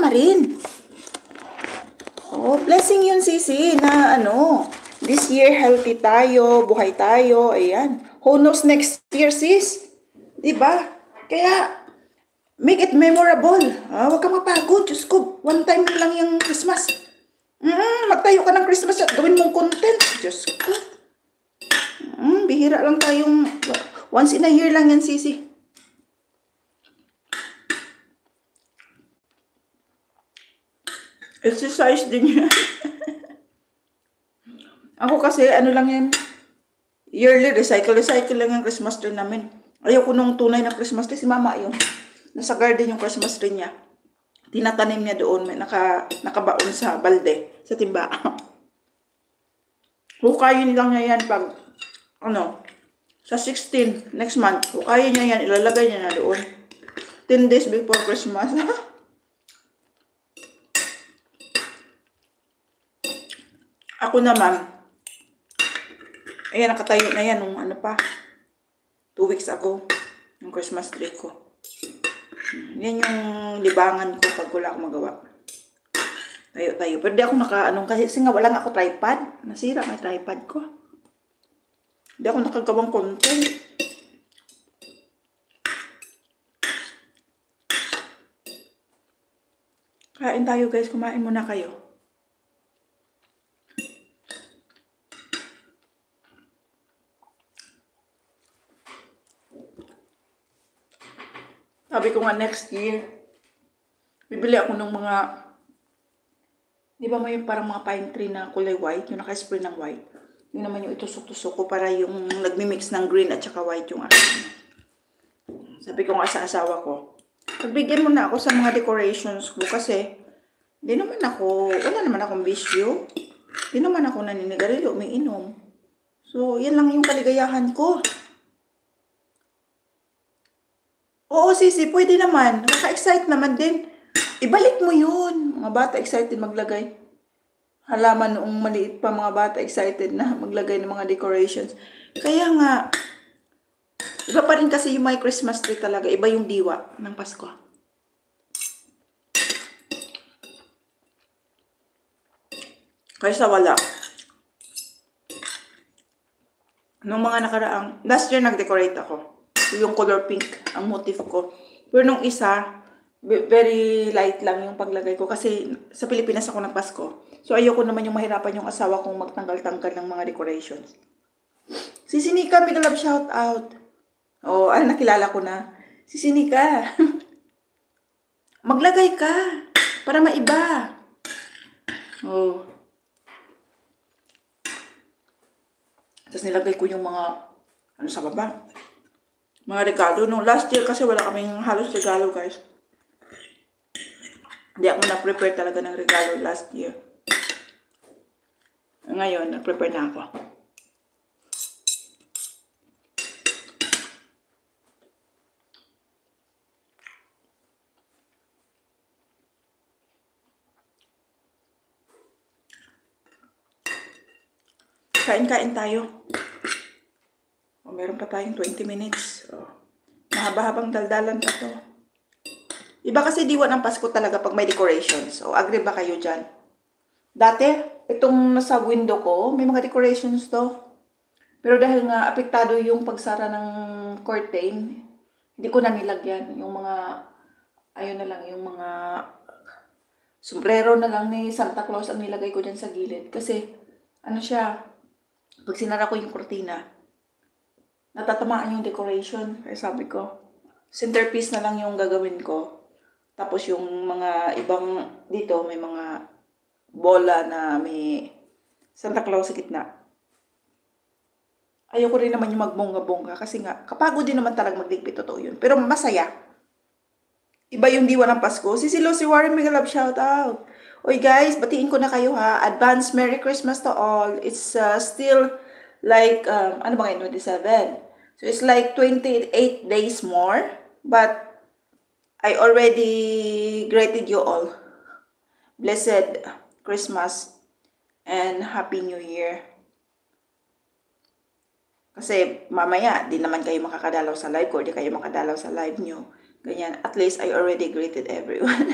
kasama rin. Oh, blessing yun, Sisi, na ano, this year healthy tayo, buhay tayo, ayan. Who knows next year, sis? Diba? Kaya, make it memorable. Huwag kang mapagod, Diyos ko. One time lang yung Christmas. Magtayo ka ng Christmas at gawin mong content, Diyos ko. Bihira lang tayong, once in a year lang yan, Sisi. Exercise din yan. Ako kasi, ano lang yan, yearly, recycle lang yung Christmas tree namin. Ayoko nung tunay na Christmas tree, si mama yun. Nasa garden yung Christmas tree niya. Tinatanim niya doon, may nakabaon sa balde, sa timba. Hukayin lang niya yan pag, sa 16, next month. Hukayin niya yan, ilalagay niya na doon. 10 days before Christmas. Ako naman, ayan, nakatayo na yan nung 2 weeks ago, yung Christmas tree ko. Yan yung libangan ko pag wala akong magawa. Tayo. Pero di ako kasi nga wala nga ako tripod. Nasira nga tripod ko. Di ako nakagawang content. Kain tayo, guys. Kumain muna kayo. Sabi ko nga next year, bibili ako ng mga, di ba may parang mga pine tree na kulay white, yung naka-spray ng white. Yun naman yung itusok-tusok ko para yung nagmi-mix ng green at saka white yung akin. Sabi ko nga sa asawa ko, pagbigyan mo na ako sa mga decorations ko kasi wala naman akong bisyo. Di naman ako naninigarilyo, may inom. So, yan lang yung kaligayahan ko. Oo, Sisi, pwede naman. Nakaka-excite naman din. Ibalik mo yun. Mga bata excited maglagay. Halaman noong maliit pa mga bata excited na maglagay ng mga decorations. Kaya nga, iba pa rin kasi yung may Christmas tree talaga. Iba yung diwa ng Pasko. Kaysa wala. Nung mga nakaraang, last year nag-decorate ako. Yung color pink ang motif ko. Pero nung isa, very light lang yung paglagay ko kasi sa Pilipinas ako nagpasko. So ayoko naman yung mahirapan yung asawa kong magtanggal-tanggal ng mga decorations. Si Sinika, may love shout out. Oh, nakilala ko na. Si Sinika. Maglagay ka para maiba. Oh. Tapos nilagay ko yung mga sa baba. Mga regalo. No, last year kasi wala kaming halos regalo, guys. Hindi ako na-prepare talaga ng regalo last year. Ngayon, na-prepare na ako. Kain-kain tayo. Meron pa tayong 20 minutes. Mahaba-habang daldalan pa to. Iba kasi diwa ng Pasko talaga pag may decorations. Agree ba kayo dyan? Dati, itong nasa window ko, may mga decorations to. Pero dahil nga apektado yung pagsara ng curtain, hindi ko na nilagyan. Yung mga, yung mga sombrero na lang ni Santa Claus ang nilagay ko dyan sa gilid. Kasi, pag sinara ko yung kurtina, natatamaan yung decoration. Kaya sabi ko, centerpiece na lang yung gagawin ko. Tapos yung mga ibang dito, may mga bola na may Santa Claus sa gitna. Ayoko rin naman yung magbongga-bongga kasi nga, kapagod din naman talaga magligpit, totoo yun. Pero masaya. Iba yung diwa ng Pasko. Si Lucy Warren, may love shout out. Oy guys, batiin ko na kayo ha. Advance Merry Christmas to all. It's still like, 27? So, it's like 28 days more. But, I already greeted you all. Blessed Christmas and Happy New Year. Kasi, mamaya, di naman kayo makakadalaw sa live ko, di kayo makadalaw sa live nyo. Ganyan. At least, I already greeted everyone.